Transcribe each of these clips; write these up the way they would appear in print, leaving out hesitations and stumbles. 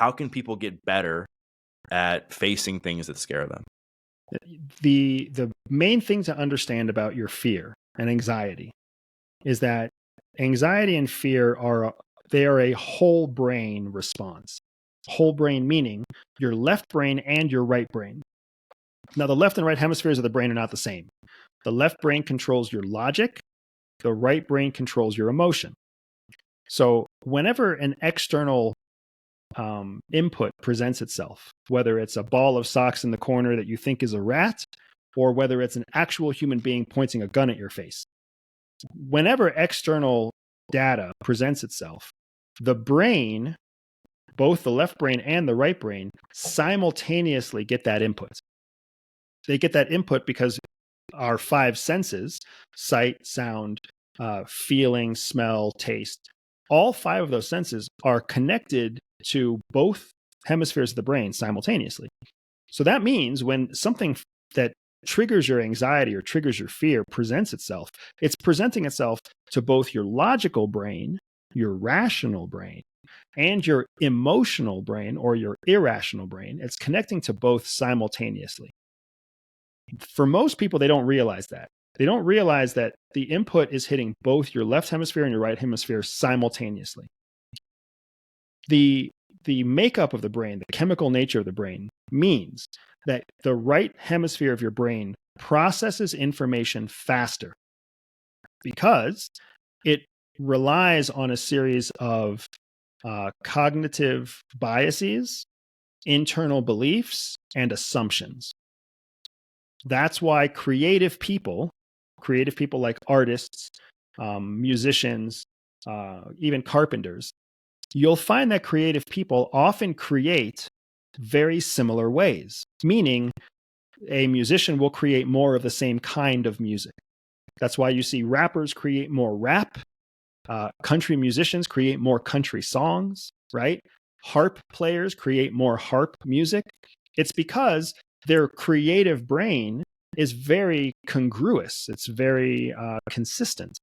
how can people get better at facing things that scare them? The main thing to understand about your fear and anxiety is that anxiety and fear are a whole brain response. Whole brain meaning your left brain and your right brain. Now, the left and right hemispheres of the brain are not the same. The left brain controls your logic. The right brain controls your emotion. So whenever an external input presents itself, whether it's a ball of socks in the corner that you think is a rat, or whether it's an actual human being pointing a gun at your face, whenever external data presents itself, the brain, both the left brain and the right brain, simultaneously get that input. They get that input because our five senses, sight, sound, feeling, smell, taste, all five of those senses are connected to both hemispheres of the brain simultaneously. So that means when something that triggers your anxiety or triggers your fear presents itself, it's presenting itself to both your logical brain, your rational brain, and your emotional brain or your irrational brain. It's connecting to both simultaneously. For most people, they don't realize that. They don't realize that the input is hitting both your left hemisphere and your right hemisphere simultaneously. The makeup of the brain, the chemical nature of the brain, means that the right hemisphere of your brain processes information faster because it relies on a series of cognitive biases, internal beliefs, and assumptions. That's why creative people like artists, musicians, even carpenters, you'll find that creative people often create very similar ways, meaning a musician will create more of the same kind of music. That's why you see rappers create more rap, country musicians create more country songs, right? Harp players create more harp music. It's because their creative brain is very congruous. It's very consistent.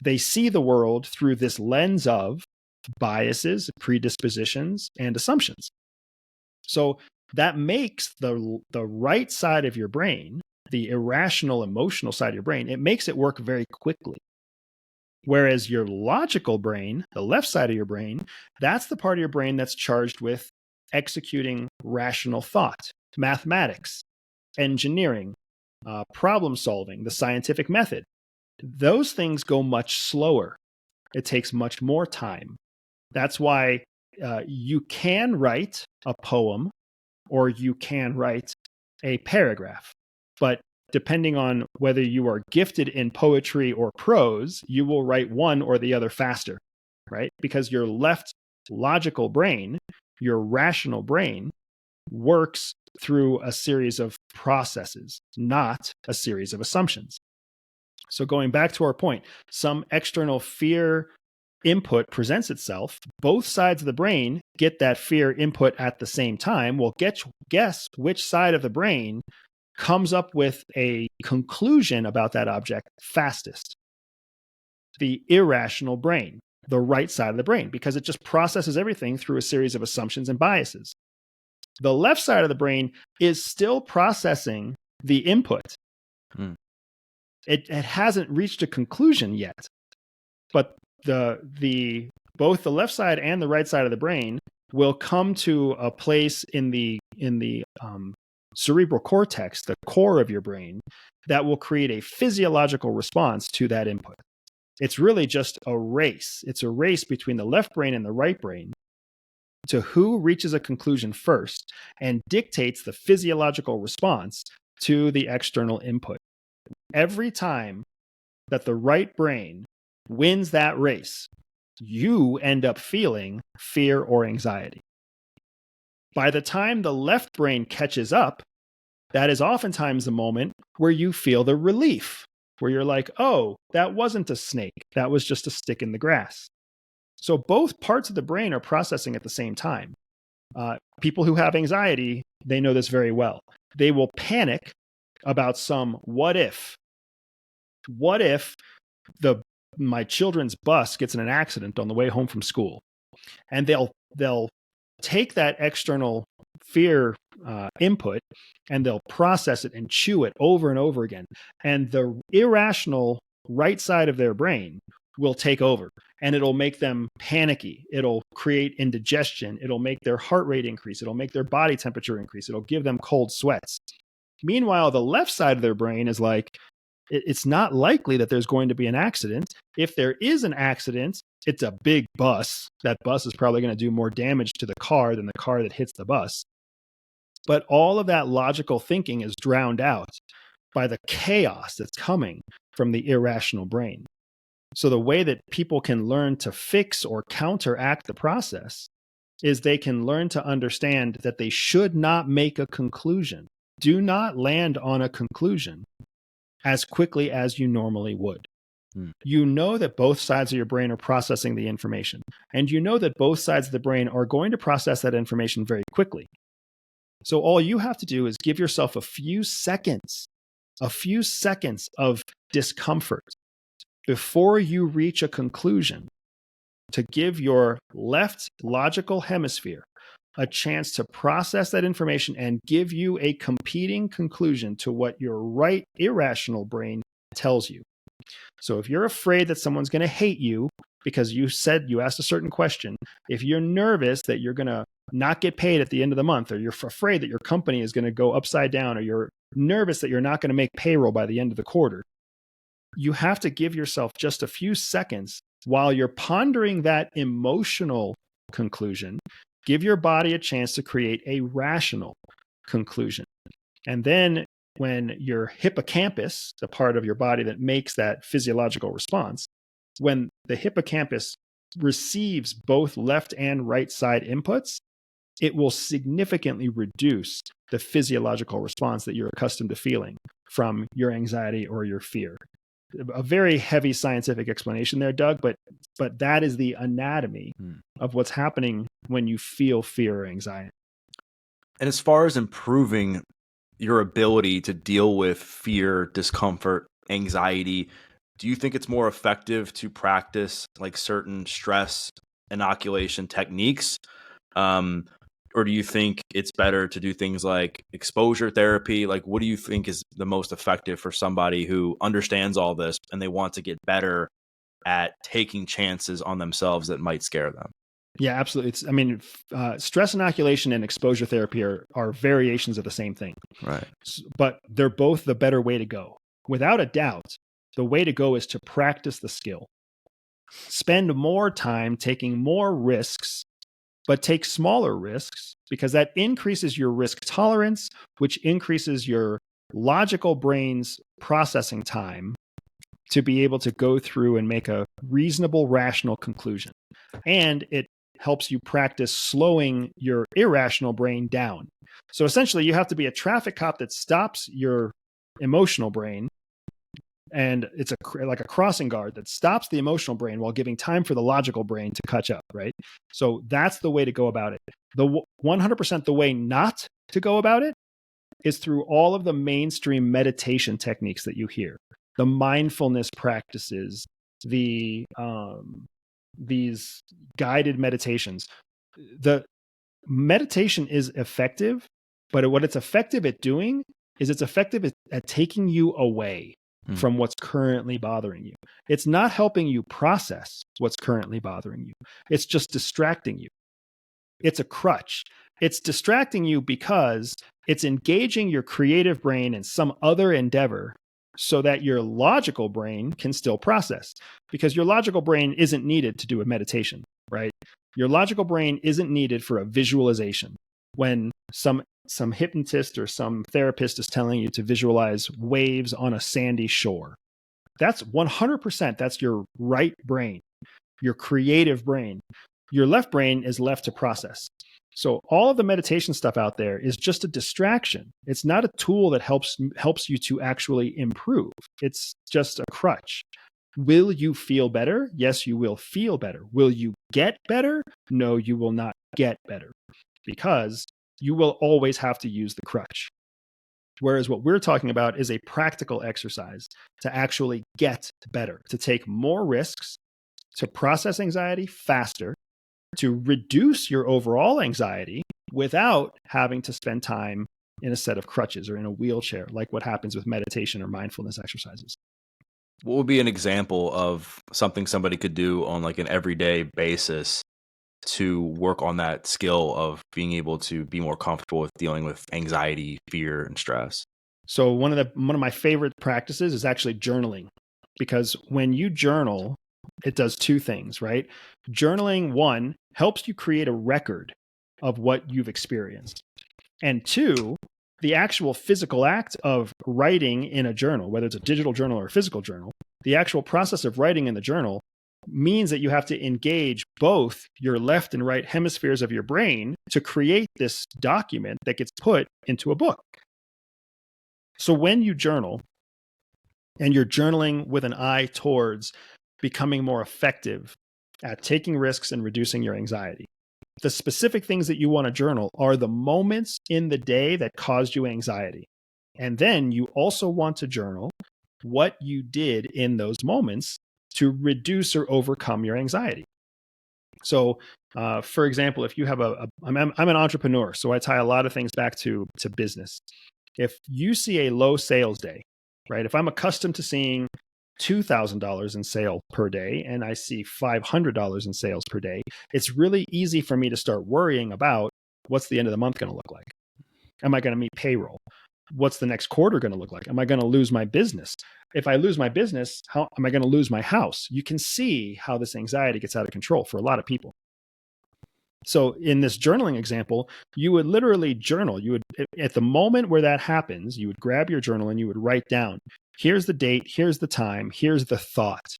They see the world through this lens of biases, predispositions, and assumptions. So that makes the right side of your brain, the irrational, emotional side of your brain, it makes it work very quickly. Whereas your logical brain, the left side of your brain, that's the part of your brain that's charged with executing rational thought, mathematics, engineering, problem solving, the scientific method. Those things go much slower. It takes much more time. That's why you can write a poem or you can write a paragraph. But depending on whether you are gifted in poetry or prose, you will write one or the other faster, right? Because your left logical brain, your rational brain, works through a series of processes, not a series of assumptions. So going back to our point, some external fear input presents itself. Both sides of the brain get that fear input at the same time. Well, guess which side of the brain comes up with a conclusion about that object fastest? The irrational brain, the right side of the brain, because it just processes everything through a series of assumptions and biases. The left side of the brain is still processing the input. It hasn't reached a conclusion yet, but both the left side and the right side of the brain will come to a place in the cerebral cortex, the core of your brain, that will create a physiological response to that input. It's really just a race. It's a race between the left brain and the right brain to who reaches a conclusion first and dictates the physiological response to the external input. Every time that the right brain wins that race, you end up feeling fear or anxiety. By the time the left brain catches up, that is oftentimes the moment where you feel the relief, where you're like, oh, that wasn't a snake. That was just a stick in the grass. So both parts of the brain are processing at the same time. People who have anxiety, they know this very well. They will panic about some what if. What if my children's bus gets in an accident on the way home from school? And they'll take that external fear input and they'll process it and chew it over and over again. And the irrational right side of their brain will take over and it'll make them panicky. It'll create indigestion. It'll make their heart rate increase. It'll make their body temperature increase. It'll give them cold sweats. Meanwhile, the left side of their brain is like, it's not likely that there's going to be an accident. If there is an accident, it's a big bus. That bus is probably going to do more damage to the car than the car that hits the bus. But all of that logical thinking is drowned out by the chaos that's coming from the irrational brain. So the way that people can learn to fix or counteract the process is they can learn to understand that they should not make a conclusion. Do not land on a conclusion as quickly as you normally would. You know that both sides of your brain are processing the information, and you know that both sides of the brain are going to process that information very quickly. So all you have to do is give yourself a few seconds of discomfort before you reach a conclusion to give your left logical hemisphere a chance to process that information and give you a competing conclusion to what your right irrational brain tells you. So if you're afraid that someone's going to hate you because you asked a certain question, if you're nervous that you're going to not get paid at the end of the month, or you're afraid that your company is going to go upside down, or you're nervous that you're not going to make payroll by the end of the quarter, you have to give yourself just a few seconds while you're pondering that emotional conclusion. Give your body a chance to create a rational conclusion. And then when your hippocampus, the part of your body that makes that physiological response, when the hippocampus receives both left and right side inputs, it will significantly reduce the physiological response that you're accustomed to feeling from your anxiety or your fear. A very heavy scientific explanation there, Doug, but that is the anatomy of what's happening when you feel fear or anxiety. And as far as improving your ability to deal with fear, discomfort, anxiety, do you think it's more effective to practice like certain stress inoculation techniques? Or do you think it's better to do things like exposure therapy? Like, what do you think is the most effective for somebody who understands all this and they want to get better at taking chances on themselves that might scare them? Yeah, absolutely. Stress inoculation and exposure therapy are variations of the same thing. Right. But they're both the better way to go. Without a doubt, the way to go is to practice the skill. Spend more time taking more risks, but take smaller risks, because that increases your risk tolerance, which increases your logical brain's processing time to be able to go through and make a reasonable, rational conclusion. And it helps you practice slowing your irrational brain down. So essentially, you have to be a traffic cop that stops your emotional brain, and it's like a crossing guard that stops the emotional brain while giving time for the logical brain to catch up, right? So that's the way to go about it. The 100% the way not to go about it is through all of the mainstream meditation techniques that you hear, the mindfulness practices, these guided meditations. The meditation is effective, but what it's effective at doing is it's effective at taking you away from what's currently bothering you. It's not helping you process what's currently bothering you. It's just distracting you. It's a crutch. It's distracting you because it's engaging your creative brain in some other endeavor so that your logical brain can still process. Because your logical brain isn't needed to do a meditation, right? Your logical brain isn't needed for a visualization. When some hypnotist or some therapist is telling you to visualize waves on a sandy shore, that's 100%. That's your right brain, your creative brain. Your left brain is left to process. So all of the meditation stuff out there is just a distraction. It's not a tool that helps you to actually improve. It's just a crutch. Will you feel better? Yes, you will feel better. Will you get better? No, you will not get better, because you will always have to use the crutch. Whereas what we're talking about is a practical exercise to actually get better, to take more risks, to process anxiety faster, to reduce your overall anxiety without having to spend time in a set of crutches or in a wheelchair, like what happens with meditation or mindfulness exercises. What would be an example of something somebody could do on like an everyday basis to work on that skill of being able to be more comfortable with dealing with anxiety, fear, and stress? So one of my favorite practices is actually journaling, because when you journal, it does two things, right? Journaling, one, helps you create a record of what you've experienced. And two, the actual physical act of writing in a journal, whether it's a digital journal or a physical journal, the actual process of writing in the journal means that you have to engage both your left and right hemispheres of your brain to create this document that gets put into a book. So when you journal, and you're journaling with an eye towards becoming more effective at taking risks and reducing your anxiety, the specific things that you want to journal are the moments in the day that caused you anxiety. And then you also want to journal what you did in those moments to reduce or overcome your anxiety. So, for example, if you have I'm an entrepreneur, so I tie a lot of things back to business. If you see a low sales day, right? If I'm accustomed to seeing $2,000 in sale per day and I see $500 in sales per day, it's really easy for me to start worrying about what's the end of the month going to look like? Am I going to meet payroll? What's the next quarter going to look like? Am I going to lose my business? If I lose my business, how am I going to lose my house? You can see how this anxiety gets out of control for a lot of people. So in this journaling example, you would literally journal. You would, at the moment where that happens, you would grab your journal and you would write down, here's the date, here's the time, here's the thought.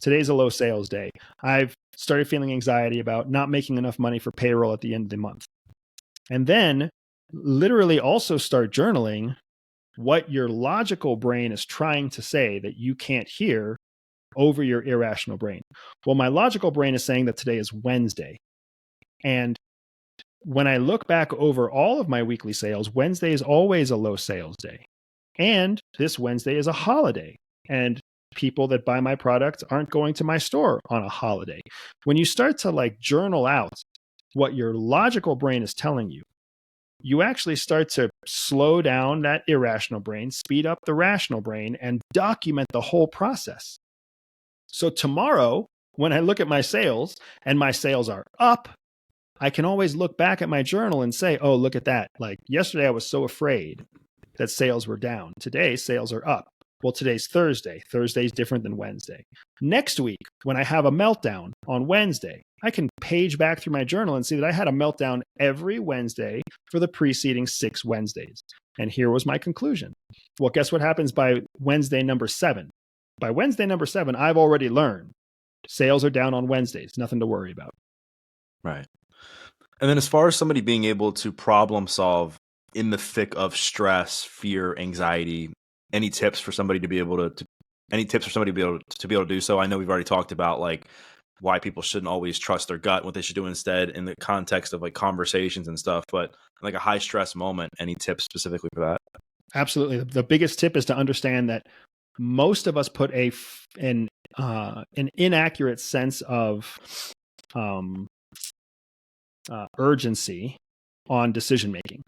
Today's a low sales day. I've started feeling anxiety about not making enough money for payroll at the end of the month. And then literally also start journaling what your logical brain is trying to say that you can't hear over your irrational brain. Well, my logical brain is saying that today is Wednesday. And when I look back over all of my weekly sales, Wednesday is always a low sales day. And this Wednesday is a holiday. And people that buy my product aren't going to my store on a holiday. When you start to like journal out what your logical brain is telling you, you actually start to slow down that irrational brain, speed up the rational brain, and document the whole process. So tomorrow, when I look at my sales and my sales are up, I can always look back at my journal and say, oh, look at that. Like yesterday, I was so afraid that sales were down. Today, sales are up. Well, today's Thursday. Thursday's different than Wednesday. Next week, when I have a meltdown on Wednesday, I can page back through my journal and see that I had a meltdown every Wednesday for the preceding 6 Wednesdays. And here was my conclusion. Well, guess what happens by Wednesday number 7? By Wednesday number 7, I've already learned sales are down on Wednesdays. Nothing to worry about. Right. And then as far as somebody being able to problem solve in the thick of stress, fear, anxiety, any tips for somebody to be able to any tips for somebody to be able to do so? I know we've already talked about like why people shouldn't always trust their gut, what they should do instead in the context of like conversations and stuff, but like a high stress moment, any tips specifically for that? Absolutely. The biggest tip is to understand that most of us put an inaccurate sense of urgency on decision making.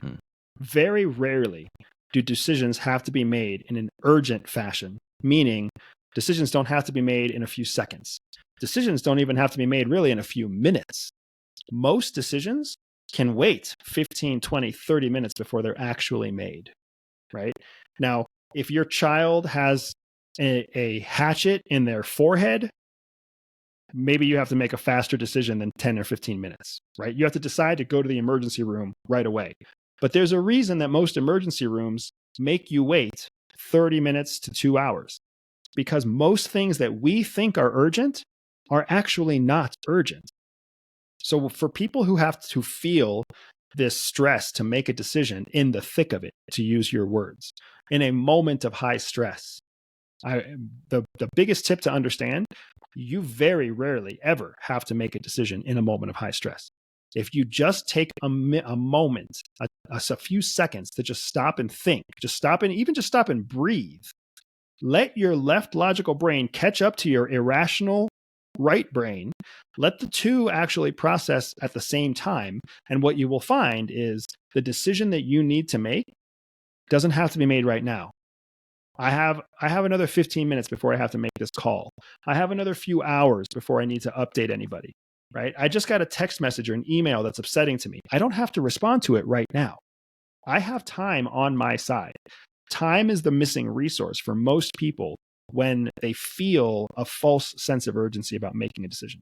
Very rarely do decisions have to be made in an urgent fashion, meaning decisions don't have to be made in a few seconds. Decisions don't even have to be made really in a few minutes. Most decisions can wait 15, 20, 30 minutes before they're actually made, right? Now, if your child has a hatchet in their forehead, maybe you have to make a faster decision than 10 or 15 minutes, right? You have to decide to go to the emergency room right away. But there's a reason that most emergency rooms make you wait 30 minutes to 2 hours, because most things that we think are urgent are actually not urgent. So for people who have to feel this stress to make a decision in the thick of it, to use your words, in a moment of high stress, the biggest tip to understand, you very rarely ever have to make a decision in a moment of high stress. If you just take a moment, a few seconds to just stop and think, just stop and breathe, let your left logical brain catch up to your irrational right brain. Let the two actually process at the same time. And what you will find is the decision that you need to make doesn't have to be made right now. I have another 15 minutes before I have to make this call. I have another few hours before I need to update anybody, right? I just got a text message or an email that's upsetting to me. I don't have to respond to it right now. I have time on my side. Time is the missing resource for most people when they feel a false sense of urgency about making a decision.